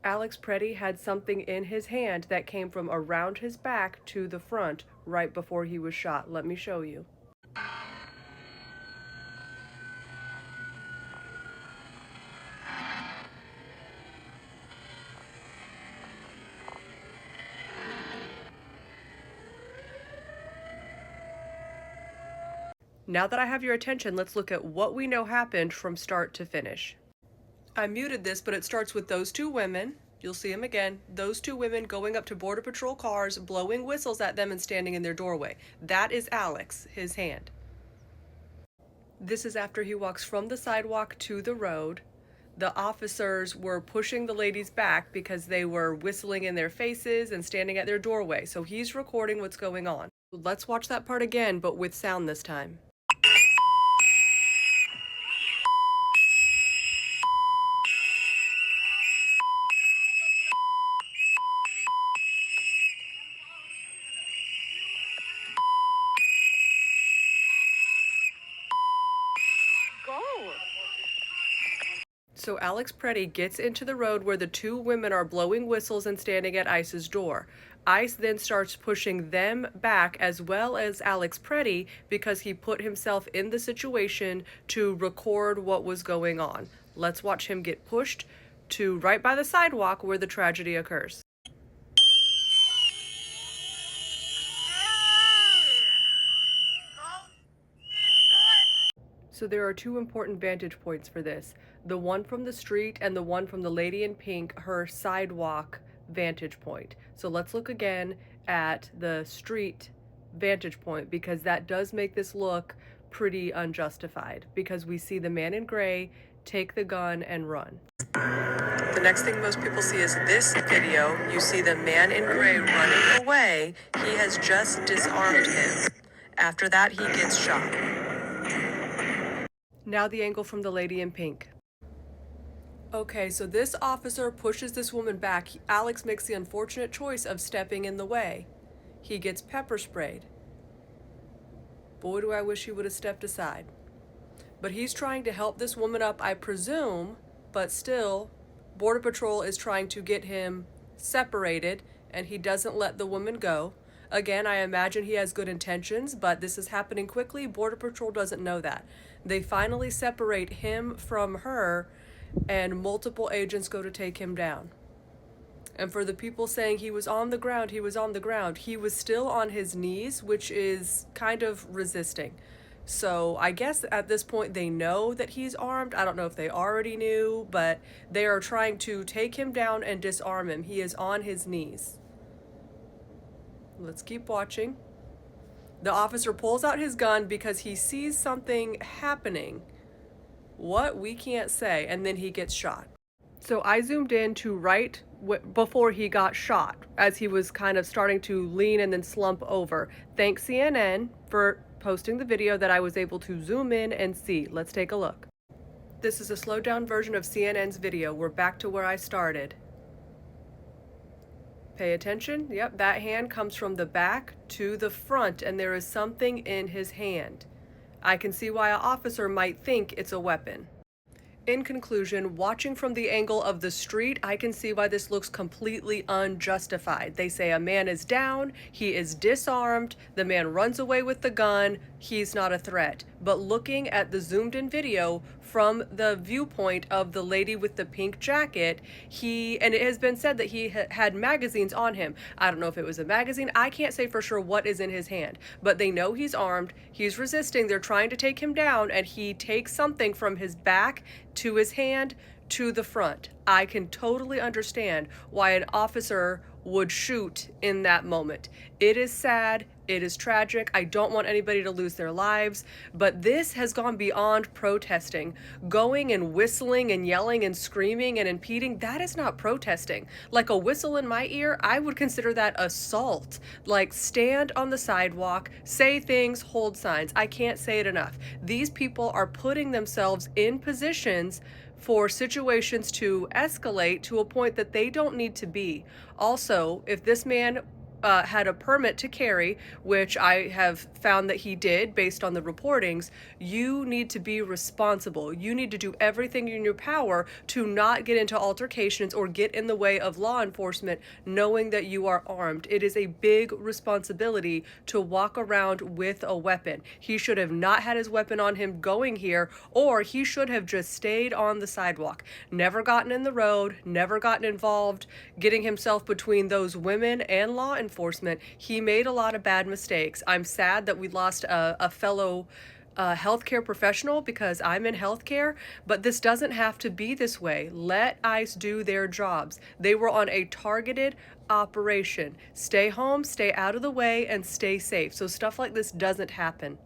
Alex Pretti had something in his hand that came from around his back to the front right before he was shot. Let me show you. Now that I have your attention, let's look at what we know happened from start to finish. I muted this, but it starts with those two women. You'll see them again. Those two women going up to Border Patrol cars, blowing whistles at them and standing in their doorway. That is Alex, his hand. This is after he walks from the sidewalk to the road. The officers were pushing the ladies back because they were whistling in their faces and standing at their doorway. So he's recording what's going on. Let's watch that part again, but with sound this time. So Alex Pretti gets into the road where the two women are blowing whistles and standing at Ice's door. Ice then starts pushing them back as well as Alex Pretti because he put himself in the situation to record what was going on. Let's watch him get pushed to right by the sidewalk where the tragedy occurs. So there are two important vantage points for this. The one from the street and the one from the lady in pink, her sidewalk vantage point. So let's look again at the street vantage point because that does make this look pretty unjustified because we see the man in gray take the gun and run. The next thing most people see is this video. You see the man in gray running away. He has just disarmed him. After that, he gets shot. Now the angle from the lady in pink. Okay, so this officer pushes this woman back. Alex makes the unfortunate choice of stepping in the way. He gets pepper sprayed. Boy, do I wish he would have stepped aside. But he's trying to help this woman up, I presume, but still, Border Patrol is trying to get him separated, and he doesn't let the woman go. Again, I imagine he has good intentions, but this is happening quickly. Border Patrol doesn't know that. They finally separate him from her, and multiple agents go to take him down. And for the people saying he was on the ground, he was on the ground. He was still on his knees, which is kind of resisting. So I guess at this point they know that he's armed. I don't know if they already knew, but they are trying to take him down and disarm him. He is on his knees. Let's keep watching. The officer pulls out his gun because he sees something happening. What? We can't say. And then he gets shot. So I zoomed in to right before he got shot, as he was kind of starting to lean and then slump over. Thanks CNN for posting the video that I was able to zoom in and see. Let's take a look. This is a slowed down version of CNN's video. We're back to where I started. Pay attention. Yep, that hand comes from the back to the front, and there is something in his hand. I can see why an officer might think it's a weapon. In conclusion, watching from the angle of the street, I can see why this looks completely unjustified. They say a man is down, he is disarmed, the man runs away with the gun, he's not a threat. But looking at the zoomed in video from the viewpoint of the lady with the pink jacket, and it has been said that he had magazines on him. I don't know if it was a magazine. I can't say for sure what is in his hand, but they know he's armed, he's resisting, they're trying to take him down, and he takes something from his back to his hand to the front. I can totally understand why an officer would shoot in that moment. It is sad. It is tragic. I don't want anybody to lose their lives, but this has gone beyond protesting. Going and whistling and yelling and screaming and impeding, that is not protesting. Like a whistle in my ear, I would consider that assault. Like stand on the sidewalk, say things, hold signs. I can't say it enough. These people are putting themselves in positions for situations to escalate to a point that they don't need to be. Also, if this man had a permit to carry, which I have found that he did based on the reportings, you need to be responsible. You need to do everything in your power to not get into altercations or get in the way of law enforcement, knowing that you are armed. It is a big responsibility to walk around with a weapon. He should have not had his weapon on him going here, or he should have just stayed on the sidewalk, never gotten in the road, never gotten involved, getting himself between those women and law enforcement. He made a lot of bad mistakes. I'm sad that we lost a fellow healthcare professional because I'm in healthcare, but this doesn't have to be this way. Let ICE do their jobs. They were on a targeted operation. Stay home, stay out of the way, and stay safe so stuff like this doesn't happen.